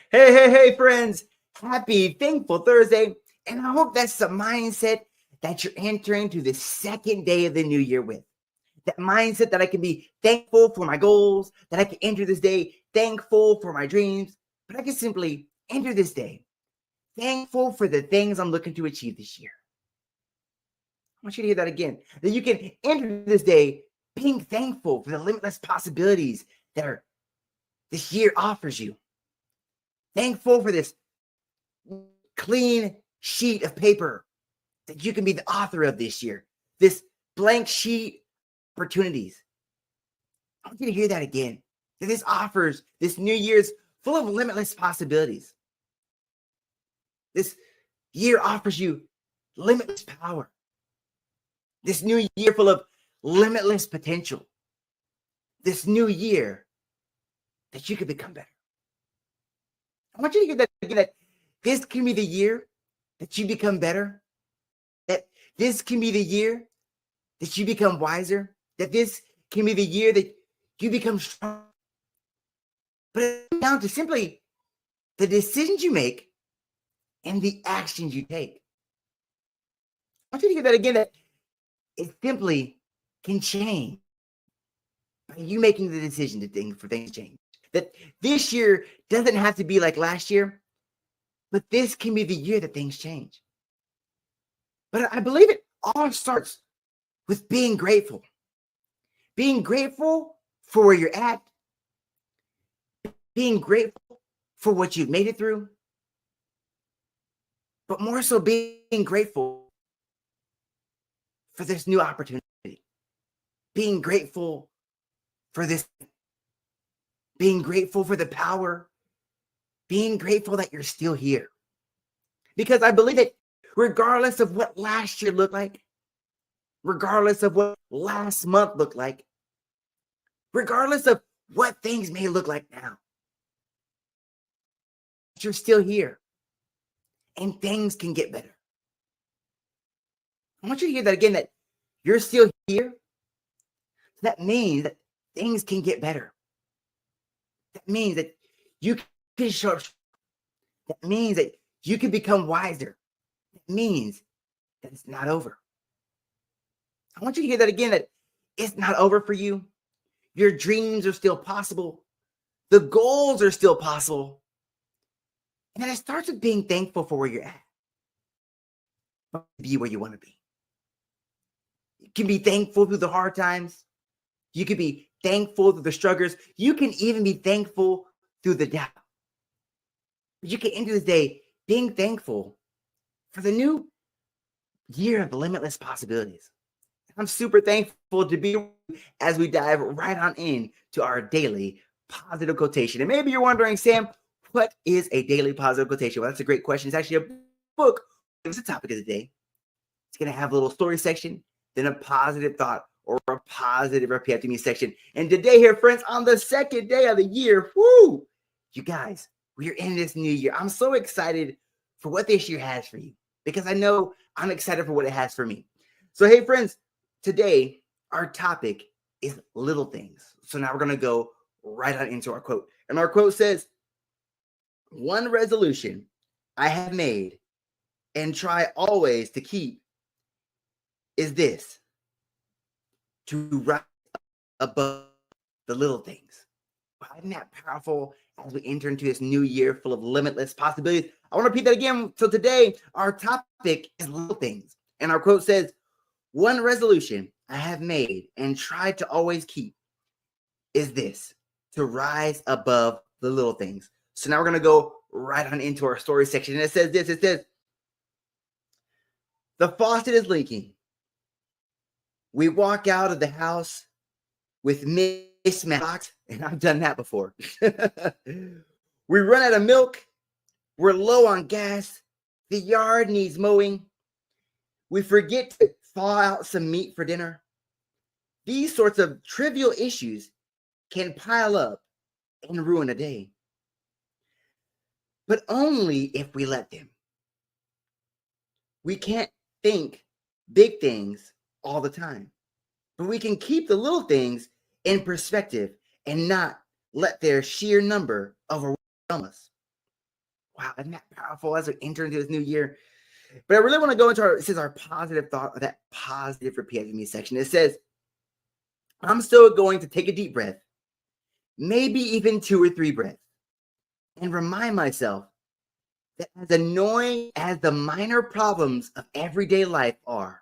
Hey, friends. Happy Thankful Thursday. And I hope that's the mindset that you're entering to the second day of the new year with. That mindset that I can be thankful for my goals, that I can enter this day thankful for my dreams, but I can simply enter this day thankful for the things I'm looking to achieve this year. I want you to hear that again. That you can enter this day being thankful for the limitless possibilities that this year offers you. Thankful for this clean sheet of paper that you can be the author of this year. This blank sheet opportunities. I want you to hear that again. That this offers this new year's full of limitless possibilities. This year offers you limitless power. This new year full of limitless potential. This new year that you could become better. I want you to hear that again, that this can be the year that you become better. That this can be the year that you become wiser. That this can be the year that you become strong. But it's down to simply the decisions you make and the actions you take. I want you to hear that again, that it simply can change by you making the decision for things to change. That this year doesn't have to be like last year, but this can be the year that things change. But I believe it all starts with being grateful. Being grateful for where you're at. Being grateful for what you've made it through. But more so being grateful for this new opportunity. Being grateful for this. Being grateful for the power. Being grateful that you're still here. Because I believe that regardless of what last year looked like, regardless of what last month looked like, regardless of what things may look like now, you're still here and things can get better. I want you to hear that again, that you're still here. That means that things can get better. That means that you can show up. That means that you can become wiser. That means that it's not over. I want you to hear that again, that it's not over for you. Your dreams are still possible. The goals are still possible. And then it starts with being thankful for where you're at. Be where you want to be. You can be thankful through the hard times. You can be thankful through the struggles. You can even be thankful through the doubt. But you can enter this day being thankful for the new year of limitless possibilities. I'm super thankful to be as we dive right on in to our daily positive quotation. And maybe you're wondering, Sam, what is a daily positive quotation? Well, that's a great question. It's actually a book. It's the topic of the day. It's going to have a little story section, then a positive thought or a positive repeat after me section. And today here, friends, on the second day of the year, whoo, you guys, we are in this new year. I'm so excited for what this year has for you because I know I'm excited for what it has for me. So, hey, friends, today our topic is little things. So now we're going to go right on into our quote. And our quote says, "One resolution I have made and try always to keep is this: to rise above the little things." Wow, isn't that powerful as we enter into this new year full of limitless possibilities? I want to repeat that again. So today, our topic is little things. And our quote says, "One resolution I have made and tried to always keep is this: to rise above the little things." So now we're going to go right on into our story section. And it says this, it says, "The faucet is leaking. We walk out of the house with mismatched," and I've done that before. "We run out of milk. We're low on gas. The yard needs mowing. We forget to thaw out some meat for dinner." These sorts of trivial issues can pile up and ruin a day, but only if we let them. We can't think big things all the time, but we can keep the little things in perspective and not let their sheer number overwhelm us. Wow, isn't that powerful as we enter into this new year? But I really want to go into it says our positive thought, that positive repeat after me section. It says, I'm still going to take a deep breath, maybe even 2 or 3 breaths, and remind myself that as annoying as the minor problems of everyday life are,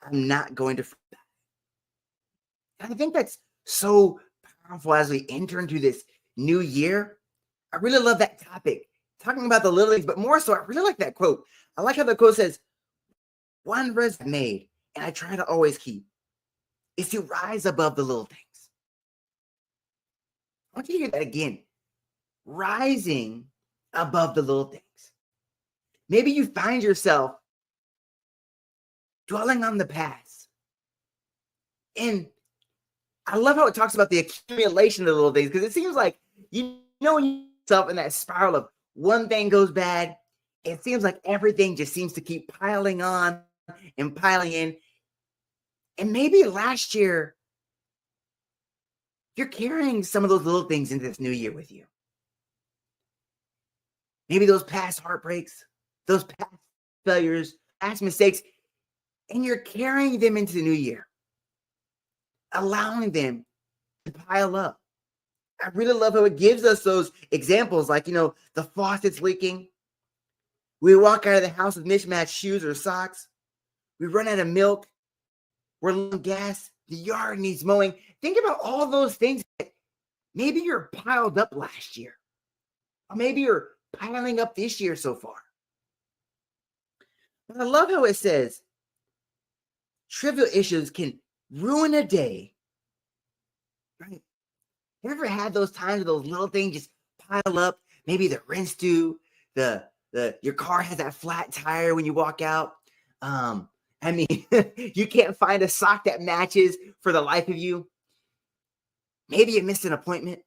I'm not going to. And I think that's so powerful as we enter into this new year. I really love that topic, talking about the little things, but more so, I really like that quote. I like how the quote says, one rest I've made, and I try to always keep, is to rise above the little things. I want you to hear that again. Rising above the little things. Maybe you find yourself dwelling on the past. And I love how it talks about the accumulation of the little things, because it seems like you know yourself in that spiral of one thing goes bad. It seems like everything just seems to keep piling on and piling in. And maybe last year, you're carrying some of those little things into this new year with you. Maybe those past heartbreaks, those past failures, past mistakes, and you're carrying them into the new year, allowing them to pile up. I really love how it gives us those examples, like, the faucet's leaking. We walk out of the house with mismatched shoes or socks. We run out of milk. We're low on gas. The yard needs mowing. Think about all those things that maybe you're piled up last year, or maybe you're piling up this year so far. But I love how it says trivial issues can ruin a day. Right? You ever had those times where those little things just pile up? Maybe the rinse due, your car has that flat tire when you walk out. You can't find a sock that matches for the life of you. Maybe you missed an appointment.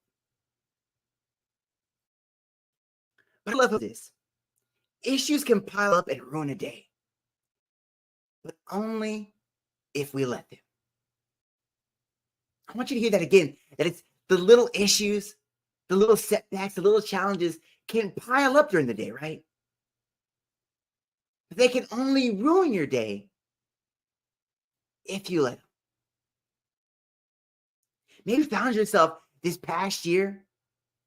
But I love this. Issues can pile up and ruin a day, but only if we let them. I want you to hear that again, that it's the little issues, the little setbacks, the little challenges can pile up during the day, right? But they can only ruin your day if you let them. Maybe you found yourself this past year,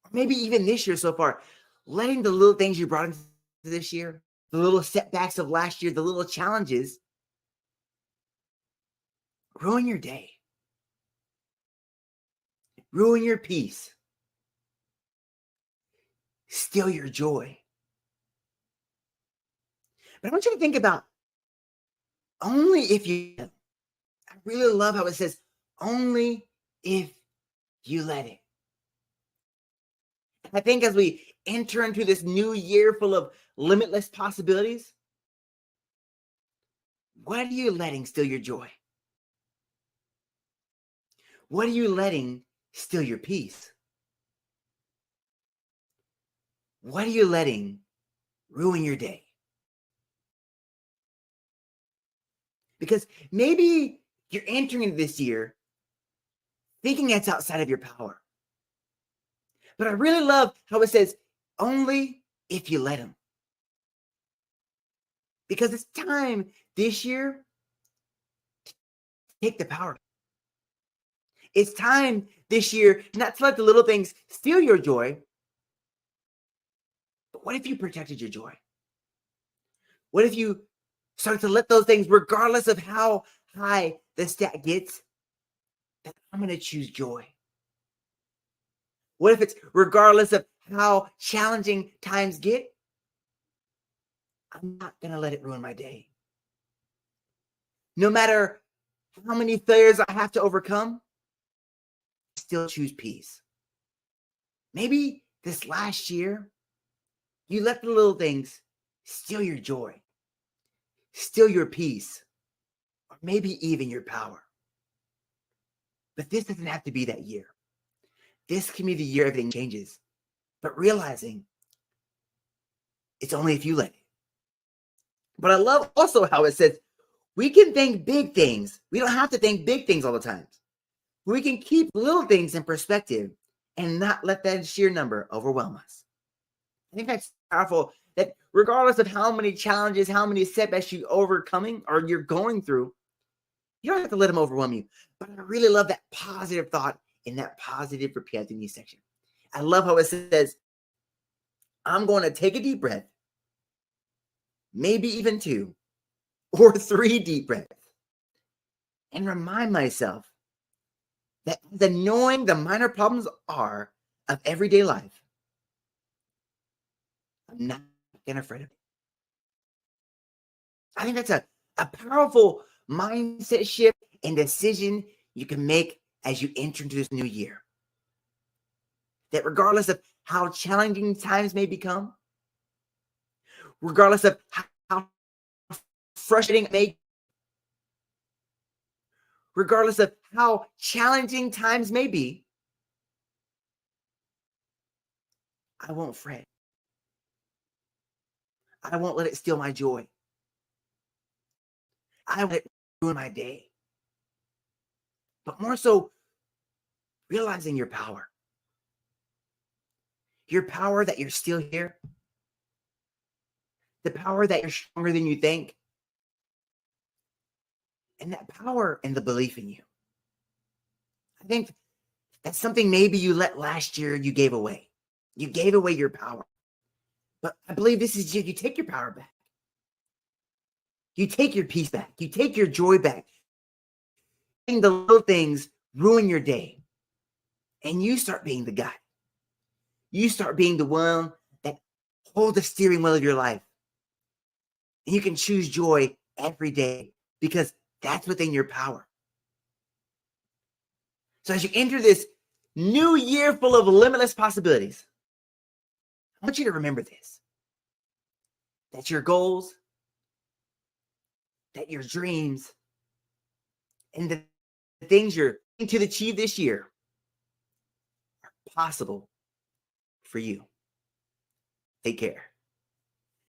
or maybe even this year so far, letting the little things you brought into this year, the little setbacks of last year, the little challenges, ruin your day, ruin your peace, steal your joy. But I want you to think about only if you, I really love how it says, only if you let it. I think as we enter into this new year full of limitless possibilities, what are you letting steal your joy? What are you letting steal your peace? What are you letting ruin your day? Because maybe you're entering this year thinking it's outside of your power. But I really love how it says, only if you let him. Because it's time this year to take the power. It's time this year not to let the little things steal your joy. But what if you protected your joy? What if you started to let those things, regardless of how high the stat gets, that I'm going to choose joy? What if it's regardless of how challenging times get, I'm not going to let it ruin my day? No matter how many failures I have to overcome, I still choose peace. Maybe this last year, you let the little things steal your joy, steal your peace, or maybe even your power. But this doesn't have to be that year. This can be the year everything changes. But realizing it's only if you let it. But I love also how it says we can think big things. We don't have to think big things all the time. We can keep little things in perspective and not let that sheer number overwhelm us. I think that's powerful that regardless of how many challenges, how many setbacks you overcoming or you're going through, you don't have to let them overwhelm you. But I really love that positive thought in that positive repeat after me section. I love how it says, I'm going to take a deep breath, maybe even 2 or 3 deep breaths, and remind myself that the knowing the minor problems are of everyday life, I'm not getting afraid of it. I think that's a powerful mindset shift and decision you can make as you enter into this new year. That regardless of how challenging times may become, regardless of how frustrating it may, regardless of how challenging times may be, I won't fret. I won't let it steal my joy. I won't let it ruin my day. But more so, realizing your power. Your power that you're still here. The power that you're stronger than you think. And that power and the belief in you. I think that's something maybe you let last year you gave away. You gave away your power. But I believe this is you take your power back. You take your peace back. You take your joy back. The little things ruin your day. And you start being the guy. You start being the one that holds the steering wheel of your life. And you can choose joy every day because that's within your power. So as you enter this new year full of limitless possibilities, I want you to remember this. That your goals, that your dreams, and the things you're going to achieve this year are possible for you. Take care.